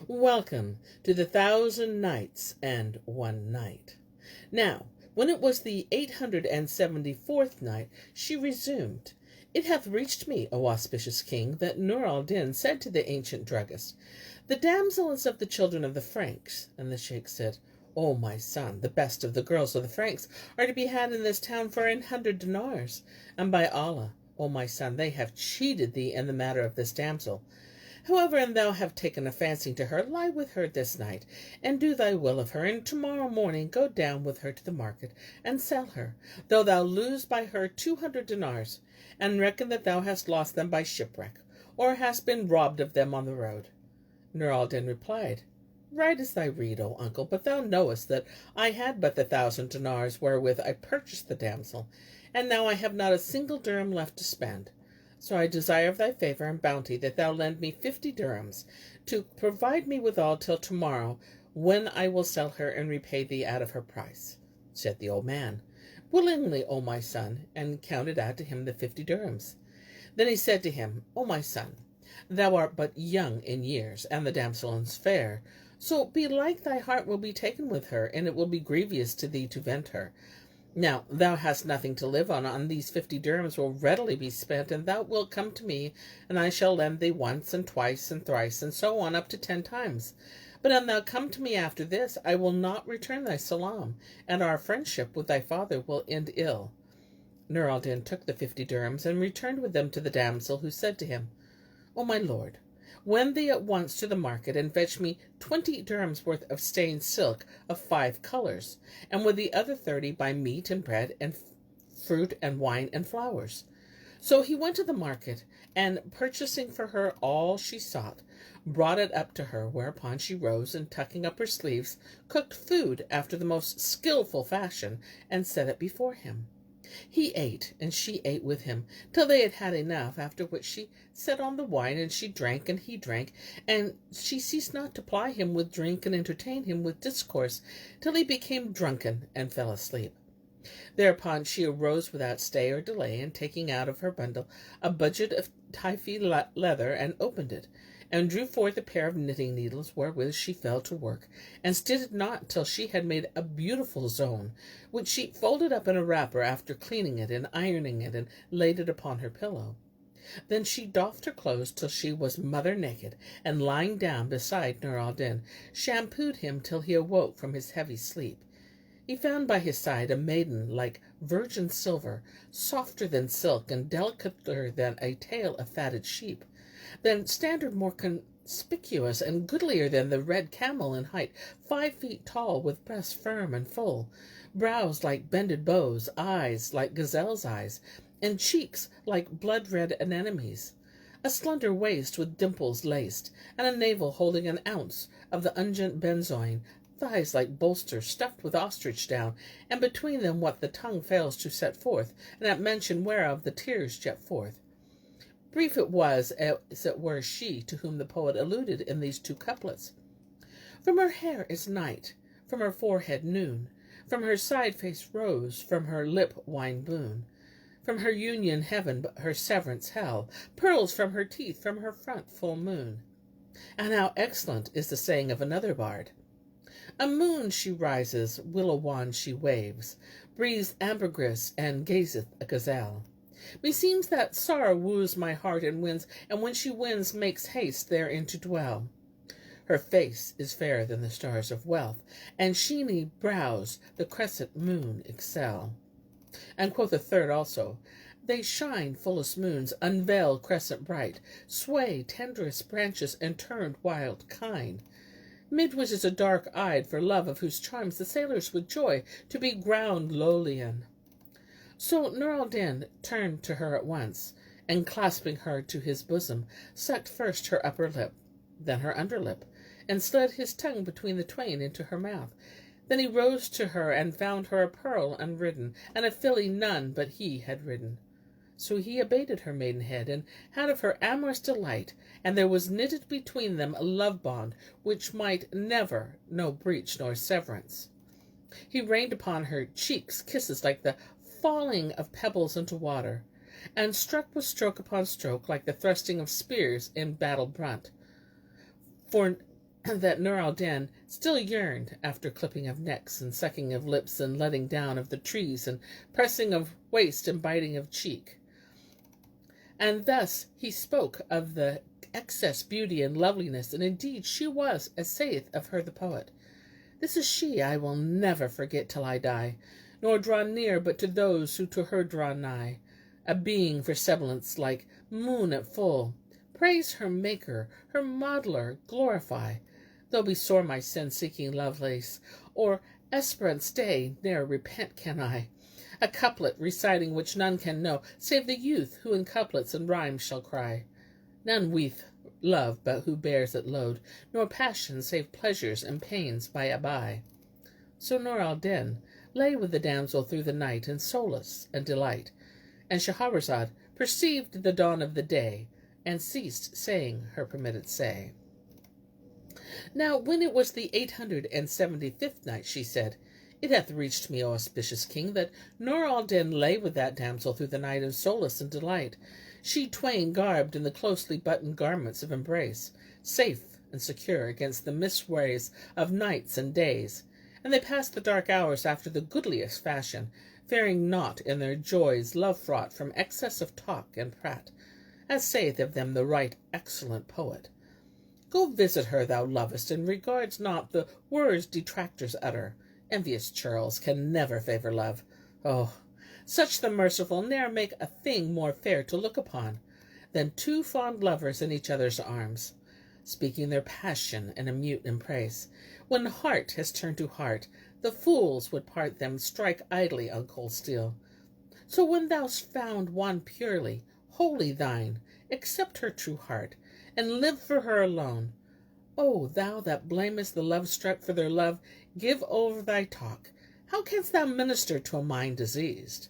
Welcome to the 1000 Nights and 1 Night. Now, when it was the 874th night, she resumed, It hath reached me, O auspicious king, that Nur al-Din said to the ancient druggist, The damsel is of the children of the Franks. And the sheikh said, O my son, the best of the girls of the Franks are to be had in this town for 100 dinars. And by Allah, O my son, they have cheated thee in the matter of this damsel. However, and thou have taken a fancy to her, lie with her this night, and do thy will of her, and tomorrow morning go down with her to the market, and sell her, though thou lose by her 200 dinars, and reckon that thou hast lost them by shipwreck, or hast been robbed of them on the road. Nur al-Din replied, Right is thy rede, O uncle, but thou knowest that I had but the 1,000 dinars wherewith I purchased the damsel, and now I have not a single dirham left to spend. So I desire of thy favour and bounty that thou lend me 50 dirhams, to provide me withal till tomorrow, when I will sell her and repay thee out of her price. Said the old man, Willingly, O my son, and counted out to him the 50 dirhams. Then he said to him, O my son, thou art but young in years, and the damsel is fair, so belike thy heart will be taken with her, and it will be grievous to thee to vent her. Now, thou hast nothing to live on these 50 dirhams will readily be spent, and thou wilt come to me, and I shall lend thee once, and twice, and thrice, and so on up to 10 times. But an thou come to me after this, I will not return thy salam, and our friendship with thy father will end ill. Nur al-Din took the 50 dirhams, and returned with them to the damsel, who said to him, O my lord, wend thee at once to the market, and fetch me 20 dirhams worth of stained silk of 5 colours, and with the other 30 buy meat and bread and fruit and wine and flowers. So he went to the market, and purchasing for her all she sought, brought it up to her, whereupon she rose, and tucking up her sleeves, cooked food after the most skilful fashion, and set it before him. He ate, and she ate with him, till they had had enough, after which she set on the wine, and she drank, and he drank, and she ceased not to ply him with drink and entertain him with discourse, till he became drunken and fell asleep. Thereupon she arose without stay or delay, and taking out of her bundle a budget of Taifi leather, and opened it, and drew forth a pair of knitting needles, wherewith she fell to work, and stayed it not till she had made a beautiful zone, which she folded up in a wrapper after cleaning it and ironing it, and laid it upon her pillow. Then she doffed her clothes till she was mother naked, and lying down beside Nur al-Din, shampooed him till he awoke from his heavy sleep. He found by his side a maiden like virgin silver, softer than silk, and delicater than a tail of fatted sheep. Then standard more conspicuous and goodlier than the red camel in height, 5 feet tall, with breasts firm and full, brows like bended bows, eyes like gazelle's eyes, and cheeks like blood-red anemones, a slender waist with dimples laced, and a navel holding an ounce of the unguent benzoin, thighs like bolsters stuffed with ostrich down, and between them what the tongue fails to set forth, and at mention whereof the tears jet forth. Brief it was, as it were, she to whom the poet alluded in these 2 couplets. From her hair is night, from her forehead noon, from her side face rose, from her lip wine boon, from her union heaven, but her severance hell, pearls from her teeth, from her front full moon. And how excellent is the saying of another bard. A moon she rises, willow wand she waves, breathes ambergris, and gazeth a gazelle. Meseems that sorrow woos my heart and wins, and when she wins makes haste therein to dwell. Her face is fairer than the stars of wealth, and sheeny brows the crescent moon excel. And quoth a third also, They shine, fullest moons, unveil crescent bright, sway tenderest branches, and turned wild kine. Mid which is a dark-eyed, for love of whose charms the sailors would joy to be ground Lolian. So Nur al-Din turned to her at once, and clasping her to his bosom, sucked first her upper lip, then her under lip, and slid his tongue between the twain into her mouth. Then he rose to her, and found her a pearl unridden, and a filly none but he had ridden. So he abated her maidenhead, and had of her amorous delight, and there was knitted between them a love bond, which might never know breach nor severance. He rained upon her cheeks kisses like the falling of pebbles into water, and struck with stroke upon stroke like the thrusting of spears in battle brunt. For that Nur al-Din still yearned after clipping of necks and sucking of lips and letting down of the trees and pressing of waist and biting of cheek. And thus he spoke of the excess beauty and loveliness, and indeed she was, as saith of her the poet, "This is she I will never forget till I die, nor draw near but to those who to her draw nigh. A being for semblance like moon at full. Praise her maker, her modeler glorify. Though be sore my sin-seeking Lovelace, or esperance stay, ne'er repent can I. A couplet reciting which none can know, save the youth who in couplets and rhymes shall cry. None weeth love but who bears it load, nor passion save pleasures and pains by a by." So Nur al-Din lay with the damsel through the night in solace and delight, and Shahrazad perceived the dawn of the day, and ceased saying her permitted say. Now when it was the 875th night, she said, "It hath reached me, O auspicious king, that Nur al-Din lay with that damsel through the night in solace and delight, she twain garbed in the closely buttoned garments of embrace, safe and secure against the misways of nights and days. And they passed the dark hours after the goodliest fashion, faring naught in their joys love-fraught from excess of talk and prat, as saith of them the right excellent poet. Go visit her thou lovest, and regards not the words detractors utter. Envious churls can never favour love. Oh, such the merciful ne'er make a thing more fair to look upon than two fond lovers in each other's arms, speaking their passion in a mute embrace. When heart has turned to heart, the fools would part them, strike idly on cold steel. So when thou'st found one purely, wholly thine, accept her true heart, and live for her alone. O thou that blamest the love-struck for their love, give over thy talk. How canst thou minister to a mind diseased?"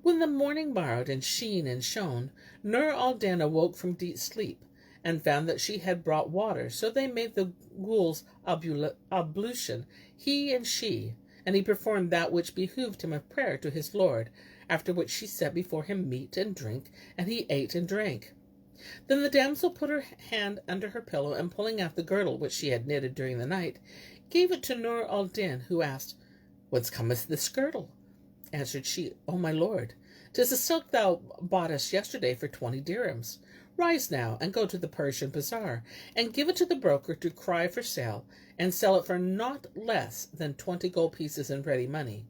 When the morning morrowed and sheen and shone, Nur al-Din awoke from deep sleep, and found that she had brought water, so they made the ghuls ablution, he and she, and he performed that which behooved him of prayer to his Lord, after which she set before him meat and drink, and he ate and drank. Then the damsel put her hand under her pillow, and pulling out the girdle which she had knitted during the night, gave it to Nur al-Din, who asked, "Whence cometh this girdle?" Answered she, "O my lord, 'tis the silk thou boughtest yesterday for 20 dirhams. Rise now, and go to the Persian bazaar, and give it to the broker to cry for sale, and sell it for not less than 20 gold pieces in ready money."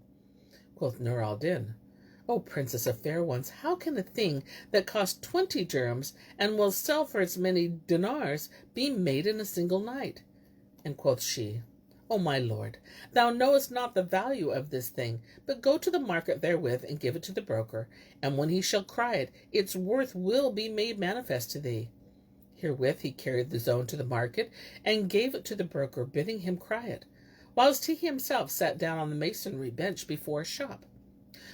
Quoth Nur al-Din, "O princess of fair ones, how can a thing that cost 20 dirhams and will sell for as many dinars be made in a single night?" And quoth she, "O my lord, thou knowest not the value of this thing, but go to the market therewith, and give it to the broker, and when he shall cry it, its worth will be made manifest to thee." Herewith he carried the zone to the market, and gave it to the broker, bidding him cry it, whilst he himself sat down on the masonry bench before a shop.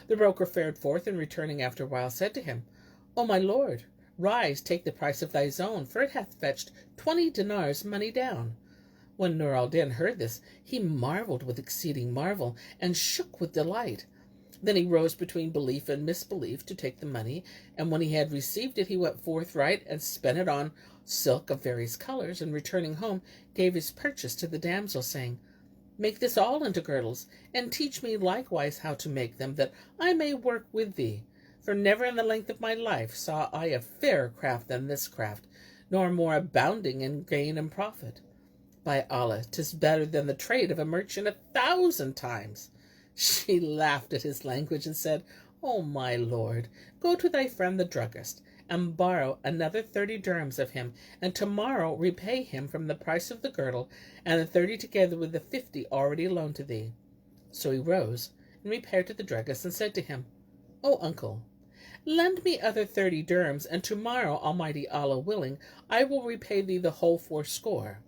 The broker fared forth, and returning after a while said to him, "O my lord, rise, take the price of thy zone, for it hath fetched 20 dinars money down." When Nur al-Din heard this, he marvelled with exceeding marvel, and shook with delight. Then he rose between belief and misbelief to take the money, and when he had received it, he went forthright and spent it on silk of various colours, and returning home, gave his purchase to the damsel, saying, "Make this all into girdles, and teach me likewise how to make them, that I may work with thee. For never in the length of my life saw I a fairer craft than this craft, nor more abounding in gain and profit. By Allah, 'tis better than the trade of a merchant 1,000 times." She laughed at his language, and said, "O my lord, go to thy friend the druggist, and borrow another 30 dirhams of him, and tomorrow repay him from the price of the girdle, and the 30 together with the 50 already loaned to thee." So he rose, and repaired to the druggist, and said to him, "O uncle, lend me other 30 dirhams, and tomorrow, Almighty Allah willing, I will repay thee the whole 80.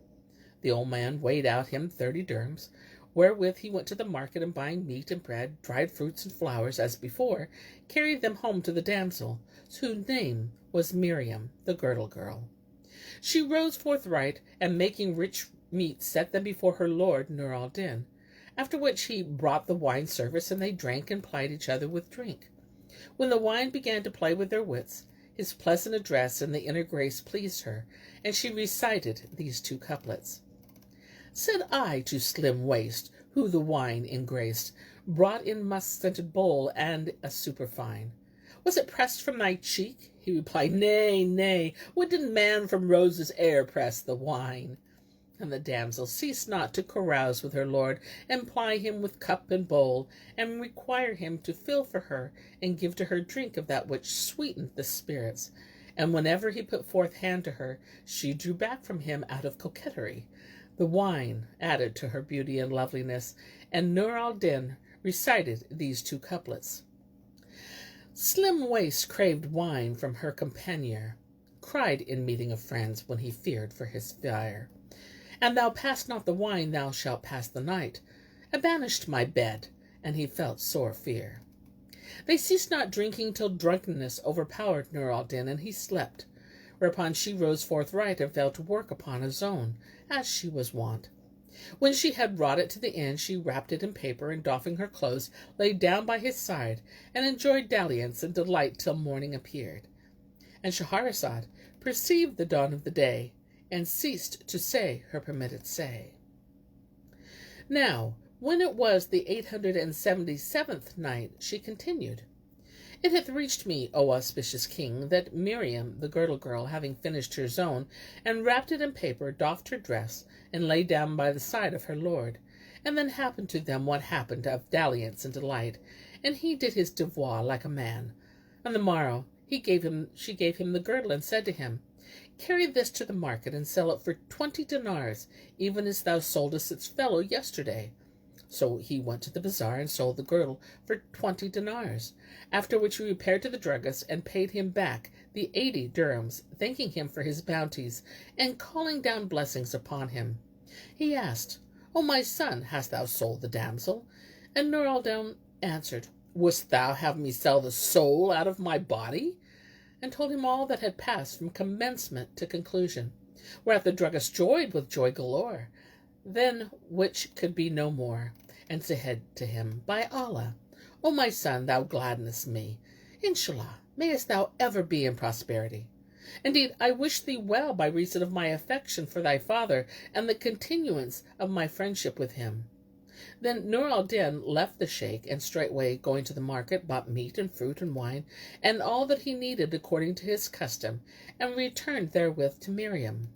The old man weighed out him 30 dirhams, wherewith he went to the market, and buying meat and bread, dried fruits and flowers, as before, carried them home to the damsel, whose name was Miriam the Girdle-Girl. She rose forthright, and making rich meat, set them before her lord Nur al-Din, after which he brought the wine service, and they drank and plied each other with drink. When the wine began to play with their wits, His pleasant address and the inner grace pleased her, and she recited these two couplets. Said I to slim waist, who the wine engraced, brought in musk-scented bowl and a superfine. Was it pressed from thy cheek? He replied, Nay, nay, when did man from roses e'er press the wine? And the damsel ceased not to carouse with her lord, and ply him with cup and bowl, and require him to fill for her, and give to her drink of that which sweetened the spirits. And whenever he put forth hand to her, she drew back from him out of coquetry. The wine added to her beauty and loveliness, and Nur al-Din recited these two couplets. Slim waist craved wine from her companion, cried in meeting of friends when he feared for his fire. And thou pass not the wine, thou shalt pass the night. I banished my bed, and he felt sore fear. They ceased not drinking till drunkenness overpowered Nur al-Din, and he slept. Whereupon she rose forthright and fell to work upon a zone, as she was wont. When she had brought it to the end, she wrapped it in paper, and doffing her clothes, lay down by his side, and enjoyed dalliance and delight till morning appeared. And Shahrazad perceived the dawn of the day, and ceased to say her permitted say. Now, when it was the 877th night, she continued, It hath reached me, O auspicious king, that Miriam the Girdle-Girl, having finished her zone, and wrapped it in paper, doffed her dress, and lay down by the side of her lord. And then happened to them what happened of dalliance and delight, and he did his devoir like a man. On the morrow she gave him the girdle, and said to him, Carry this to the market, and sell it for 20 dinars, even as thou soldest its fellow yesterday. So he went to the bazaar and sold the girdle for 20 dinars, after which he repaired to the druggist and paid him back the 80 dirhams, thanking him for his bounties, and calling down blessings upon him. He asked, O my son, hast thou sold the damsel? And Nur al-Din answered, Wouldst thou have me sell the soul out of my body? And told him all that had passed from commencement to conclusion, whereat the druggist joyed with joy galore, than which could be no more, and said to him, By Allah, O my son, thou gladdenest me. Inshallah, mayest thou ever be in prosperity. Indeed, I wish thee well by reason of my affection for thy father, and the continuance of my friendship with him. Then Nur al-Din left the sheikh, and straightway going to the market, bought meat and fruit and wine, and all that he needed according to his custom, and returned therewith to Miriam.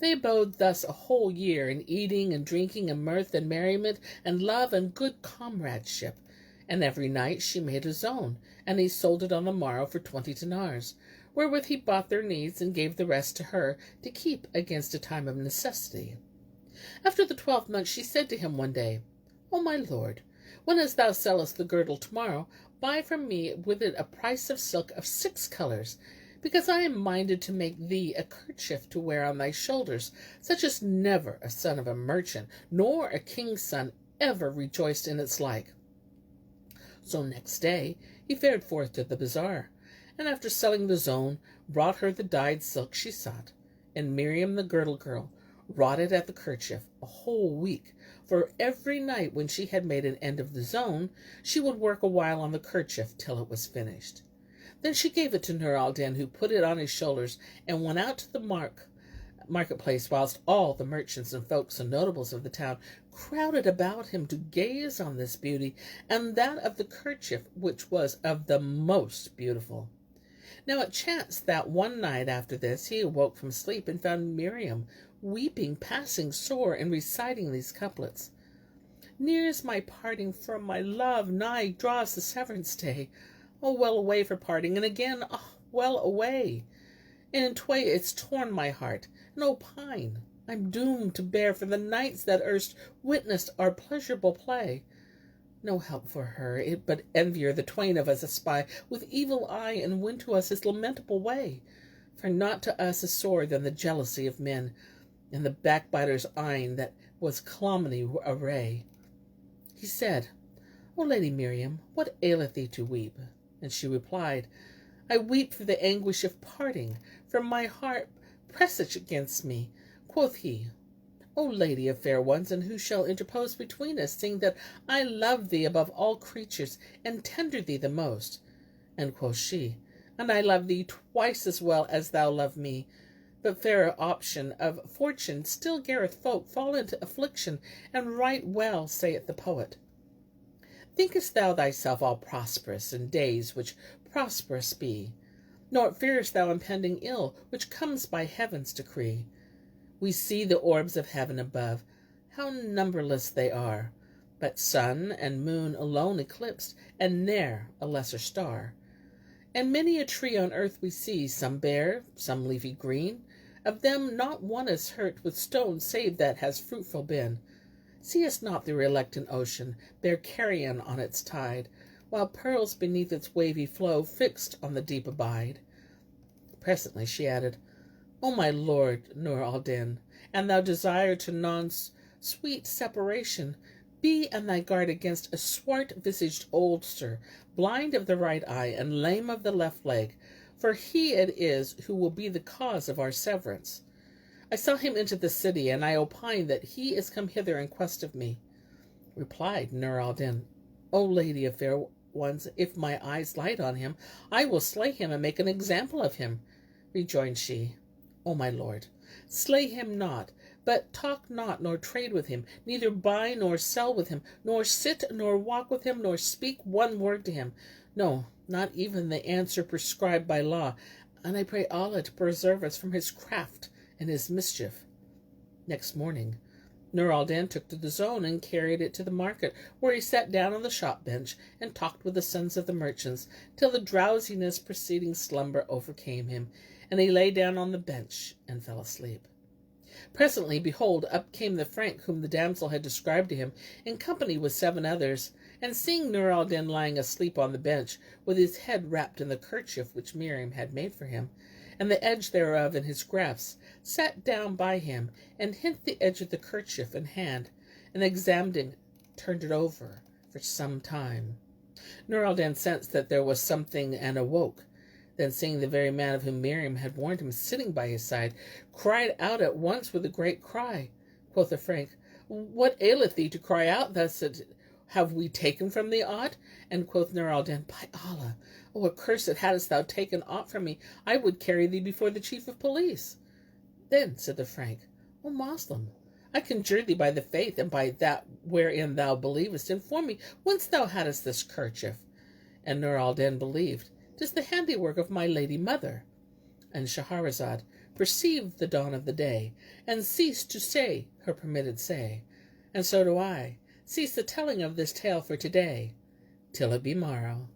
They abode thus a whole year, in eating and drinking and mirth and merriment and love and good comradeship. And every night she made his own, and he sold it on the morrow for 20 dinars, wherewith he bought their needs and gave the rest to her to keep against a time of necessity. After the 12th month she said to him one day, O my lord, when as thou sellest the girdle tomorrow, buy from me with it a price of silk of 6 colours, because I am minded to make thee a kerchief to wear on thy shoulders, such as never a son of a merchant, nor a king's son ever rejoiced in its like. So next day he fared forth to the bazaar, and after selling the zone, brought her the dyed silk she sought, and Miriam the Girdle-Girl wrought it at the kerchief a whole week, for every night when she had made an end of the zone, she would work a while on the kerchief till it was finished. Then she gave it to Nur al-Din, who put it on his shoulders, and went out to the marketplace, whilst all the merchants and folks and notables of the town crowded about him to gaze on this beauty, and that of the kerchief, which was of the most beautiful. Now it chanced that one night after this he awoke from sleep, and found Miriam weeping passing sore, and reciting these couplets. Near is my parting from my love, nigh draws the severance day. Oh, well away for parting, and again, oh, well away. And in tway it's torn my heart, and oh pine, I'm doomed to bear for the nights that erst witnessed our pleasurable play. No help for her, it but envier the twain of us espy with evil eye, and win to us his lamentable way. For naught to us is sorer than the jealousy of men, and the backbiter's eyne that was calumny array. He said, O Lady Miriam, what aileth thee to weep? And she replied, I weep for the anguish of parting, for my heart presseth against me. Quoth he, O Lady of fair ones, and who shall interpose between us, seeing that I love thee above all creatures, and tender thee the most? And quoth she, and I love thee twice as well as thou love me. But fairer option of fortune still gareth folk fall into affliction, and right well saith the poet. Thinkest thou thyself all prosperous in days which prosperous be? Nor fearest thou impending ill, which comes by heaven's decree? We see the orbs of heaven above, how numberless they are, but sun and moon alone eclipsed, and ne'er a lesser star. And many a tree on earth we see, some bare, some leafy green. Of them not one is hurt with stone, save that has fruitful been. Seest not the reluctant ocean bear carrion on its tide, while pearls beneath its wavy flow fixed on the deep abide? Presently she added, O my lord Nur al-Din, and thou desire to non-sweet separation, be on thy guard against a swart-visaged oldster, blind of the right eye and lame of the left leg, for he it is who will be the cause of our severance. I saw him into the city, and I opine that he is come hither in quest of me. Replied Nur al-Din, O lady of fair ones, if my eyes light on him, I will slay him and make an example of him. Rejoined she, O my lord, slay him not, but talk not nor trade with him, neither buy nor sell with him, nor sit nor walk with him, nor speak one word to him. No, not even the answer prescribed by law, and I pray Allah to preserve us from his craft and his mischief. Next morning, Nur al-Din took the zone and carried it to the market, where he sat down on the shop bench and talked with the sons of the merchants, till the drowsiness preceding slumber overcame him, and he lay down on the bench and fell asleep. Presently, behold, up came the Frank whom the damsel had described to him, in company with 7 others, and seeing Nur al-Din lying asleep on the bench, with his head wrapped in the kerchief which Miriam had made for him, and the edge thereof in his grasp, sat down by him, and hent the edge of the kerchief in hand, and examining, turned it over for some time. Nur al-Din sensed that there was something, and awoke. Then, seeing the very man of whom Miriam had warned him sitting by his side, cried out at once with a great cry. Quoth the Frank, What aileth thee to cry out thus? Have we taken from thee aught? And quoth Nur al-Din, By Allah, O accursed, hadst thou taken aught from me, I would carry thee before the chief of police. Then said the Frank, O Moslem, I conjure thee by the faith, and by that wherein thou believest, inform me whence thou hadst this kerchief. And Nur al-Din believed, 'Tis the handiwork of my lady mother. And Shahrazad perceived the dawn of the day, and ceased to say her permitted say. And so do I. Cease the telling of this tale for today, till it be morrow.